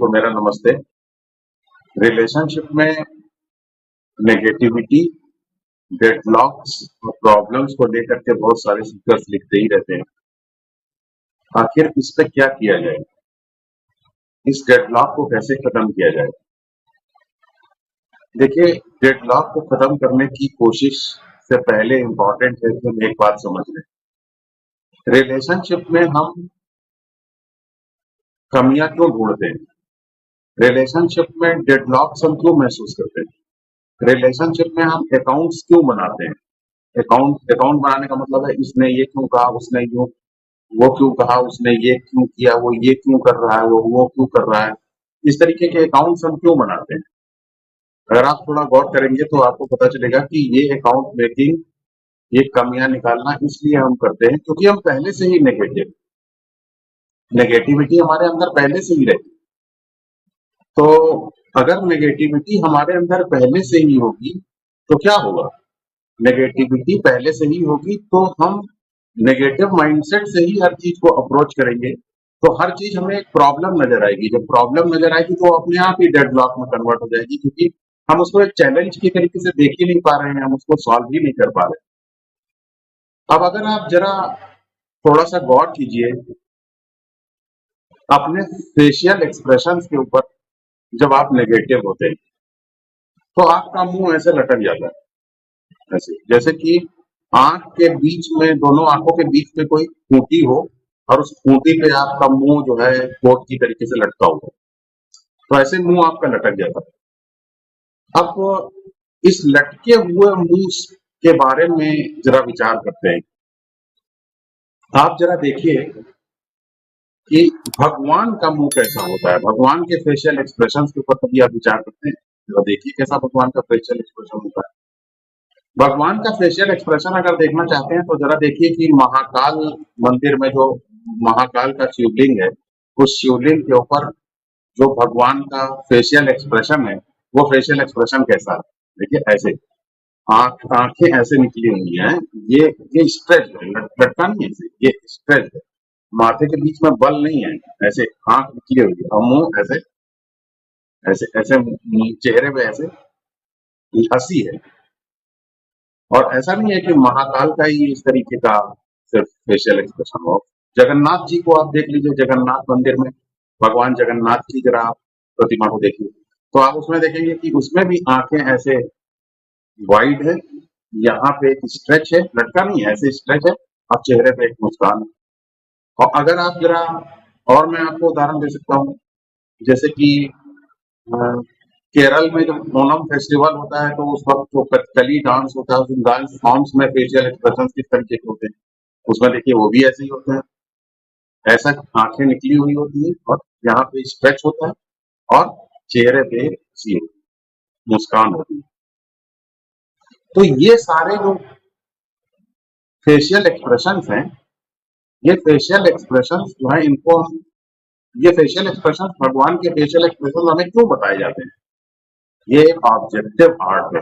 को मेरा नमस्ते। रिलेशनशिप में नेगेटिविटी, डेडलॉक्स और प्रॉब्लम्स को लेकर के बहुत सारे स्पीकर्स लिखते ही रहते हैं। आखिर इस पे क्या किया जाए? इस डेडलॉक को कैसे खत्म किया जाए? देखिए, डेडलॉक को खत्म करने की कोशिश से पहले इम्पोर्टेंट है कि हम एक बात समझ लें। रिलेशनशिप में हम कमियां क्यों ढूंढते हैं? रिलेशनशिप में डेडलॉक्स हम क्यों महसूस करते हैं? रिलेशनशिप में हम अकाउंट्स क्यों बनाते हैं? अकाउंट अकाउंट बनाने का मतलब है इसने ये क्यों कहा, उसने यूं, वो क्यों कहा, उसने ये क्यों किया, वो ये क्यों कर रहा है, वो क्यों कर रहा है। इस तरीके के अकाउंट्स हम क्यों बनाते हैं? अगर आप थोड़ा गौर करेंगे तो आपको पता चलेगा कि ये अकाउंट मेकिंग, ये कमियां निकालना इसलिए हम करते हैं क्योंकि हम पहले से ही नेगेटिविटी हमारे अंदर पहले से ही रहती। तो अगर नेगेटिविटी हमारे अंदर पहले से ही होगी तो क्या होगा? नेगेटिविटी पहले से ही होगी तो हम नेगेटिव माइंडसेट से ही हर चीज को अप्रोच करेंगे, तो हर चीज हमें एक प्रॉब्लम नजर आएगी। जब प्रॉब्लम नजर आएगी तो वो अपने आप ही डेडलॉक में कन्वर्ट हो जाएगी, क्योंकि हम उसको एक चैलेंज के तरीके से देख ही नहीं पा रहे हैं, हम उसको सॉल्व ही नहीं कर पा रहे। अब अगर आप जरा थोड़ा सा गौर कीजिए अपने फेशियल एक्सप्रेशंस के ऊपर। जब आप नेगेटिव होते हैं तो आपका मुंह ऐसे लटक जाता है, ऐसे जैसे कि आंख के बीच में, दोनों आंखों के बीच में कोई खूंटी हो और उस खूंटी पे आपका मुंह जो है कोट की तरीके से लटका हुआ, तो ऐसे मुंह आपका लटक जाता है। अब इस लटके हुए मुंह के बारे में जरा विचार करते हैं। आप जरा देखिए कि भगवान का मुंह कैसा होता है। भगवान के फेशियल एक्सप्रेशन के ऊपर कभी आप विचार करते हैं? जरा देखिए कैसा भगवान का फेशियल एक्सप्रेशन होता है। भगवान का फेशियल एक्सप्रेशन अगर देखना चाहते हैं तो जरा देखिए कि महाकाल मंदिर में जो महाकाल का शिवलिंग है, उस शिवलिंग के ऊपर जो भगवान का फेशियल एक्सप्रेशन है, वो फेशियल एक्सप्रेशन कैसा है? देखिए ऐसे आंखें ऐसे निकली हुई हैं, ये स्ट्रेच है, लटका नहीं है, ऐसे ये स्ट्रेच है। माथे के बीच में बल नहीं है, ऐसे आंख निकली हुई है और मुंह ऐसे ऐसे ऐसे चेहरे पे ऐसे हंसी है। और ऐसा नहीं है कि महाकाल का ही इस तरीके का सिर्फ फेशियल एक्सप्रेशन हो। जगन्नाथ जी को आप देख लीजिए, जगन्नाथ मंदिर में भगवान जगन्नाथ की जरा आप प्रतिमा को देखिए, तो आप उसमें देखेंगे कि उसमें भी आंखें ऐसे वाइड है, यहाँ पे एक स्ट्रेच है, लटका नहीं है, ऐसे स्ट्रेच है और चेहरे पे एक मुस्कान है। और अगर आप जरा, और मैं आपको उदाहरण दे सकता हूँ, जैसे कि अ, केरल में जब ओणम फेस्टिवल होता है तो उस वक्त जो कथकली डांस होता है, उस डांस फॉर्म्स में फेशियल एक्सप्रेशन किस तरीके के होते हैं, उसमें देखिए वो भी ऐसे ही होते हैं। ऐसा आंखें निकली हुई होती है और यहाँ पे स्ट्रेच होता है और चेहरे पे सी मुस्कान होती है। तो ये सारे जो फेशियल एक्सप्रेशंस हैं, ये फेशियल एक्सप्रेशंस जो है इनको हम, ये फेशियल एक्सप्रेशंस, भगवान के फेशियल एक्सप्रेशंस हमें क्यों बताए जाते हैं? ये एक ऑब्जेक्टिव आर्ट है।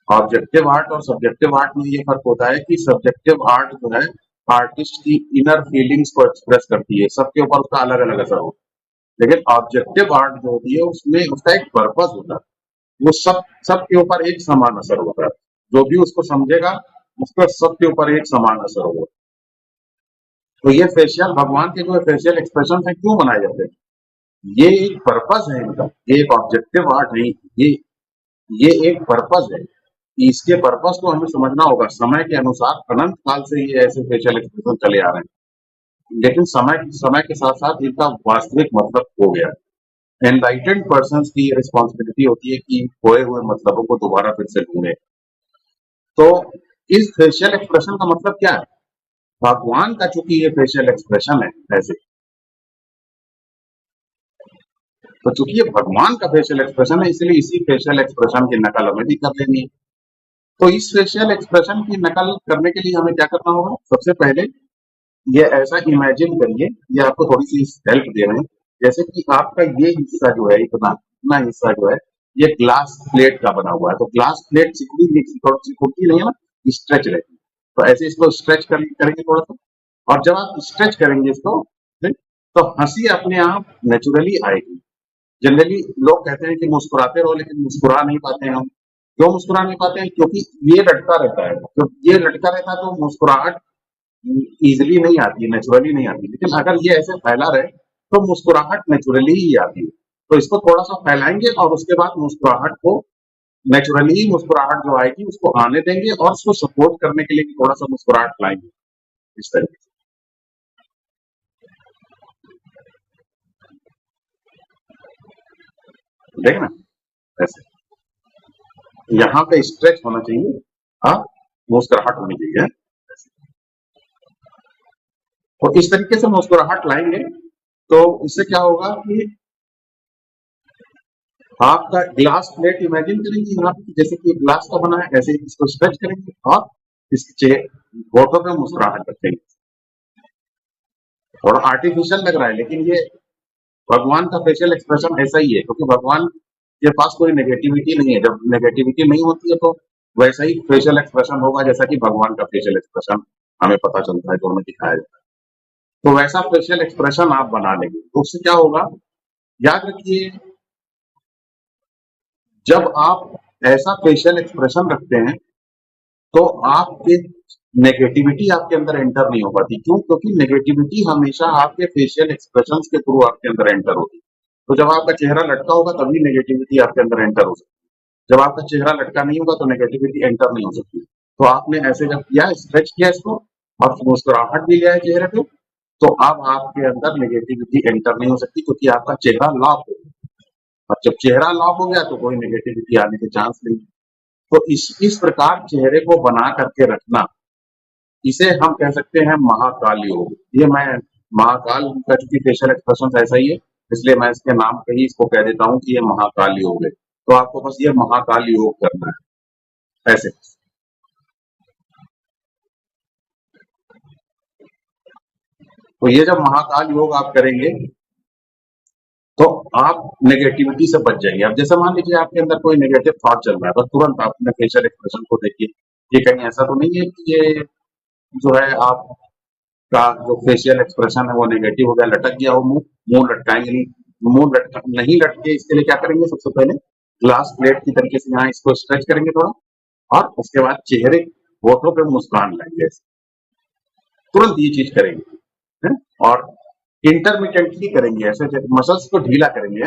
ऑब्जेक्टिव आर्ट और सब्जेक्टिव आर्ट में ये फर्क होता है कि सब्जेक्टिव आर्ट जो है आर्टिस्ट की इनर फीलिंग्स को एक्सप्रेस करती है, सबके ऊपर उसका अलग अलग असर होता है। लेकिन ऑब्जेक्टिव आर्ट जो होती है उसमें उसका एक पर्पस होता है, वो सबके ऊपर एक समान असर होता है। जो भी उसको समझेगा उसका सबके ऊपर एक समान असर होगा। तो ये फेशियल, भगवान के जो फेशियल एक्सप्रेशन है क्यों बनाए जाते हैं? ये एक पर्पस है इनका, ये एक ऑब्जेक्टिव आर्ट नहीं, ये एक पर्पस है। इसके पर्पस को हमें समझना होगा। समय के अनुसार अनंत काल से ये ऐसे फेशियल एक्सप्रेशन चले आ रहे हैं, लेकिन समय समय के साथ साथ इनका वास्तविक मतलब खो गया है। एनलाइटेंड पर्सन्स की ये रिस्पॉन्सिबिलिटी होती है कि खोए हुए मतलबों को दोबारा फिर से ढूंढे। तो इस फेशियल एक्सप्रेशन का मतलब क्या है? भगवान का चूंकि ये फेशियल एक्सप्रेशन है ऐसे, तो चूंकि ये भगवान का फेशियल एक्सप्रेशन है इसलिए इसी फेशियल एक्सप्रेशन की नकल हमें भी कर लेनी है। तो इस फेशियल एक्सप्रेशन की नकल करने के लिए हमें क्या करना होगा? सबसे पहले ये ऐसा इमेजिन करिए, ये आपको थोड़ी सी हेल्प दे रहे हैं, जैसे कि आपका ये हिस्सा जो है, इतना इतना हिस्सा जो है ये ग्लास प्लेट का बना हुआ है। तो ग्लास प्लेट सिकुड़ती नहीं है ना, स्ट्रेच रहती है। तो ऐसे इसको स्ट्रेच करेंगे थोड़ा सा, और जब आप स्ट्रेच करेंगे इसको, ठीक, तो हंसी अपने आप नेचुरली आएगी। जनरली लोग कहते हैं कि मुस्कुराते रहो, लेकिन मुस्कुरा नहीं पाते हैं हम। क्यों मुस्कुरा नहीं पाते हैं? क्योंकि ये लटका रहता है। तो ये लटका रहता है तो मुस्कुराहट ईज़िली नहीं आती, नेचुरली नहीं आती। लेकिन अगर ये ऐसे फैला रहे तो मुस्कुराहट नेचुरली ही आती है। तो इसको थोड़ा-सा फैलाएँगे और उसके बाद मुस्कुराहट को नेचुरली ही मुस्कुराहट जो आएगी उसको आने देंगे और उसको सपोर्ट करने के लिए भी थोड़ा-सा मुस्कुराहट लाएँगे, इस तरीके से। ठीक है ना? ऐसे। यहाँ पे स्ट्रेच होना चाहिए, हाँ, मुस्कुराहट होनी चाहिए। ऐसे। तो इस तरीके से मुस्कुराहट लाएँगे, तो इससे क्या होगा कि आपका ग्लास प्लेट इमेजिन करेंगे यहाँ पे, जैसे कि ग्लास का बना है, ऐसे ही इसको स्ट्रेच करेंगे और इसके होठों पे मुस्कुराहट रखेंगे। थोड़ा आर्टिफिशियल लग रहा है, लेकिन ये भगवान का फेशियल एक्सप्रेशन ऐसा ही है, क्योंकि भगवान के पास कोई नेगेटिविटी नहीं है। जब नेगेटिविटी नहीं होती है तो वैसा ही फेशियल एक्सप्रेशन होगा जैसा कि भगवान का फेशियल एक्सप्रेशन हमें पता चलता है, जो हमें दिखाया जाता है। तो वैसा फेशियल एक्सप्रेशन आप बना लेंगे, तो उससे क्या होगा, याद रखिए, जब आप ऐसा फेशियल एक्सप्रेशन रखते हैं तो आपके नेगेटिविटी आपके अंदर एंटर नहीं हो पाती। क्यों? क्योंकि नेगेटिविटी हमेशा आपके फेशियल एक्सप्रेशंस के थ्रू आपके अंदर एंटर होती है। तो जब आपका चेहरा लटका होगा तभी नेगेटिविटी आपके अंदर एंटर हो सकती है। जब आपका चेहरा लटका नहीं होगा तो नेगेटिविटी एंटर नहीं हो सकती। तो आपने ऐसे जब किया, स्ट्रेच किया इसको और मुस्कुराहट भी लिया है चेहरे पे, तो अब आपके अंदर नेगेटिविटी एंटर नहीं हो सकती, क्योंकि आपका चेहरा लॉक हो गया। और जब चेहरा लॉक हो गया तो कोई नेगेटिविटी आने के चांस नहीं। तो इस प्रकार चेहरे को बना करके रखना, इसे हम कह सकते हैं महाकाल योग। ये मैं महाकाल का, चूंकि फेशियल एक्सप्रेशन ऐसा ही है, इसलिए मैं इसके नाम पे ही इसको कह देता हूँ कि ये महाकाल योग है। तो आपको बस ये महाकाल योग करना है, ऐसे। तो ये जब महाकाल योग आप करेंगे तो आप नेगेटिविटी से बच जाएंगे। अब जैसे मान लीजिए आपके अंदर कोई नेगेटिव थॉट चल रहा है, तो तुरंत आप अपने फेशियल एक्सप्रेशन को देखिए, ये कहीं ऐसा तो नहीं है कि ये जो है आपका जो फेशियल एक्सप्रेशन है वो नेगेटिव हो गया, लटक गया हो मुंह, मुंह लटकाएंगे नहीं। मुंह लटक नहीं लटके, इसके लिए क्या करेंगे, सबसे पहले ग्लास प्लेट की तरीके से यहाँ इसको स्ट्रेच करेंगे थोड़ा, और उसके बाद चेहरे होठों पे मुस्कान लाएंगे, तुरंत ये चीज करेंगे, है? और इंटरमीडिएटली करेंगे, ऐसे मसल्स को ढीला करेंगे,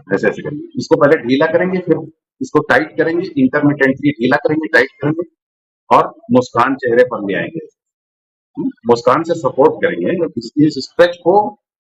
ऐसे ऐसे करेंगे। इसको पहले ढीला करेंगे, फिर इसको टाइट करेंगे, इंटरमीडिएटली ढीला करेंगे, टाइट करेंगे और मुस्कान चेहरे पर ले आएंगे। मुस्कान से सपोर्ट करेंगे। इस स्ट्रेच को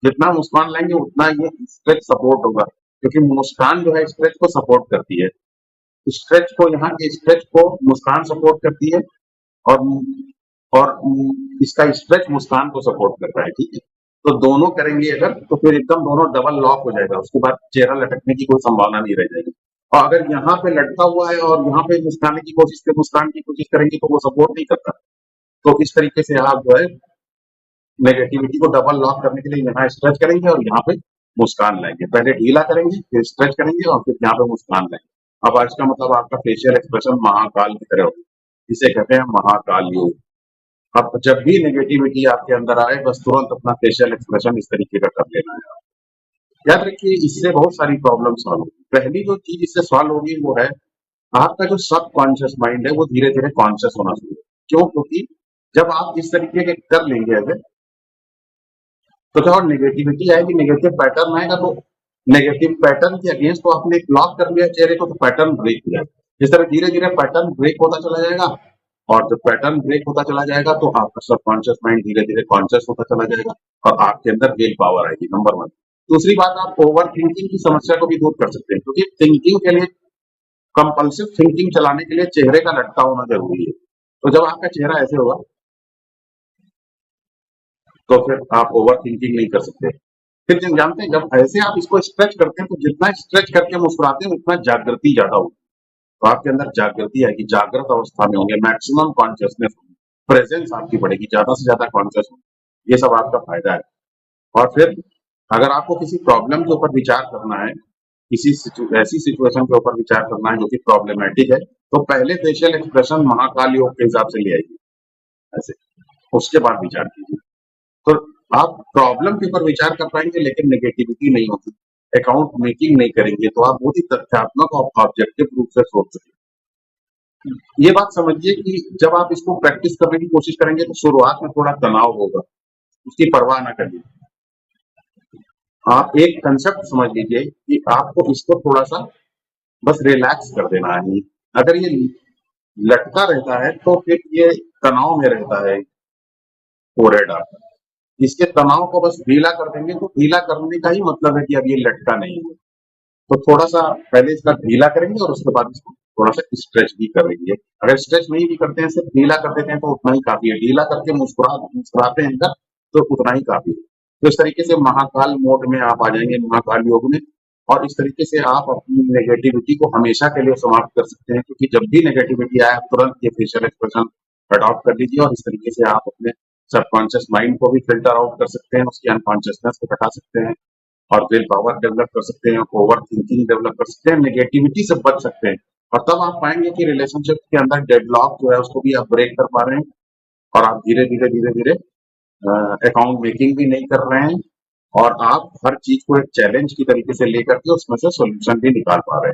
जितना मुस्कान लाएंगे उतना ये स्ट्रेच सपोर्ट होगा, क्योंकि मुस्कान जो है स्ट्रेच को सपोर्ट करती है। स्ट्रेच को, यहाँ के स्ट्रेच को मुस्कान सपोर्ट करती है, और इसका स्ट्रेच मुस्कान को सपोर्ट करता है। ठीक है, तो दोनों करेंगे अगर, तो फिर एकदम दोनों डबल लॉक हो जाएगा, उसके बाद चेहरा लटकने की कोई संभावना नहीं रह जाएगी। और अगर यहाँ पे लटका हुआ है और यहाँ पे मुस्कान की कोशिश करेंगे तो वो सपोर्ट नहीं करता। तो इस तरीके से आप जो है नेगेटिविटी को डबल लॉक करने के लिए यहाँ स्ट्रेच करेंगे और यहाँ पे मुस्कान लाएंगे। पहले ढीला करेंगे, फिर स्ट्रेच करेंगे और फिर यहाँ पे मुस्कान लाएंगे। अब इसका मतलब आपका फेशियल एक्सप्रेशन महाकाल की तरह होगा। इसे कहते हैं महाकाल योग। अब जब भी नेगेटिविटी आपके अंदर आए, बस तुरंत अपना फेशियल एक्सप्रेशन इस तरीके का कर लेना है। याद रखिए, इससे बहुत सारी प्रॉब्लम सॉल्व होगी। पहली जो चीज इससे सॉल्व होगी वो है आपका जो सब कॉन्शियस माइंड है वो धीरे धीरे कॉन्शियस होना शुरू होगा। क्यों? क्योंकि जब आप इस तरीके के कर लेंगे ऐसे, तो जब नेगेटिविटी आएगी, नेगेटिव पैटर्न आएगा, तो नेगेटिव पैटर्न के अगेंस्ट तो आपने लॉक कर लिया चेहरे को, तो पैटर्न ब्रेक हो जाएगा। इस तरह धीरे धीरे पैटर्न ब्रेक होता चला जाएगा, और जब पैटर्न ब्रेक होता चला जाएगा तो आपका सबकॉन्शियस माइंड धीरे धीरे कॉन्शियस होता चला जाएगा और आपके अंदर विल पावर आएगी, नंबर 1। दूसरी बात, आप ओवर थिंकिंग की समस्या को भी दूर कर सकते हैं, क्योंकि थिंकिंग के लिए, कंपल्सिव थिंकिंग चलाने के लिए चेहरे का लटका होना जरूरी है। तो जब आपका चेहरा ऐसे होगा तो फिर आप ओवर थिंकिंग नहीं कर सकते। फिर जब जानते हैं, जब ऐसे आप इसको स्ट्रेच करते हैं तो जितना स्ट्रेच करके मुस्कुराते हैं उतना जागृति ज्यादा होगी। तो आपके अंदर जागृति आएगी, जागृत अवस्था में होंगे, मैक्सिमम कॉन्शियसनेस, प्रेजेंस आपकी बढ़ेगी, ज्यादा से ज्यादा कॉन्शियस होंगे। ये सब आपका फायदा है। और फिर अगर आपको किसी प्रॉब्लम के ऊपर विचार करना है, किसी ऐसी सिचुएशन के ऊपर विचार करना है जो कि प्रॉब्लमेटिक है, तो पहले फेशियल एक्सप्रेशन महाकाल योग के हिसाब से ले आइए, ऐसे, उसके बाद विचार कीजिए। तो आप प्रॉब्लम के ऊपर विचार कर पाएंगे लेकिन नेगेटिविटी नहीं होती। अकाउंट मेकिंग नहीं करेंगे तो आप बहुत ही तथ्यात्मक और ऑब्जेक्टिव रूप से सोच सकें। ये बात समझिए कि जब आप इसको प्रैक्टिस करने की कोशिश करेंगे तो शुरुआत में थोड़ा तनाव होगा, उसकी परवाह ना करिए। आप एक कंसेप्ट समझ लीजिए कि आपको इसको थोड़ा-सा बस रिलैक्स कर देना है। अगर ये लटका रहता है तो फिर ये तनाव में रहता है फोरहेड आपका। इसके तनाव को बस ढीला कर देंगे तो ढीला करने का ही मतलब है कि अब ये लटका नहीं है। तो थोड़ा-सा पहले इसका ढीला करेंगे और उसके बाद इसको थोड़ा-सा स्ट्रेच भी करेंगे। अगर स्ट्रेच नहीं भी करते हैं, सिर्फ ढीला कर देते हैं तो उतना ही काफ़ी है। ढीला करके मुस्कुराते हैं अंदर तो उतना ही काफ़ी है। तो इस तरीके से महाकाल मोड में आप आ जाएँगे, महाकाल योग में, और इस तरीके से आप अपनी नेगेटिविटी को हमेशा के लिए समाप्त कर सकते हैं, क्योंकि जब भी नेगेटिविटी आए आप तुरंत ये फेशियल एक्सप्रेशन अडॉप्ट कर लीजिए और इस तरीके से आप अपने सबकॉन्शियस माइंड को भी फ़िल्टर आउट कर सकते हैं, उसकी अनकॉन्शियसनेस को हटा सकते हैं और विल पावर डेवलप कर सकते हैं, ओवर थिंकिंग डेवलप कर सकते हैं, नेगेटिविटी से बच सकते हैं। और तब आप पाएँगे कि रिलेशनशिप के अंदर डेडलॉक जो है उसको भी आप ब्रेक कर पा रहे हैं और आप धीरे-धीरे अकाउंट मेकिंग भी नहीं कर रहे हैं और आप हर चीज़ को एक चैलेंज की तरीके से लेकर के उसमें से सॉल्यूशन भी निकाल पा रहे हैं।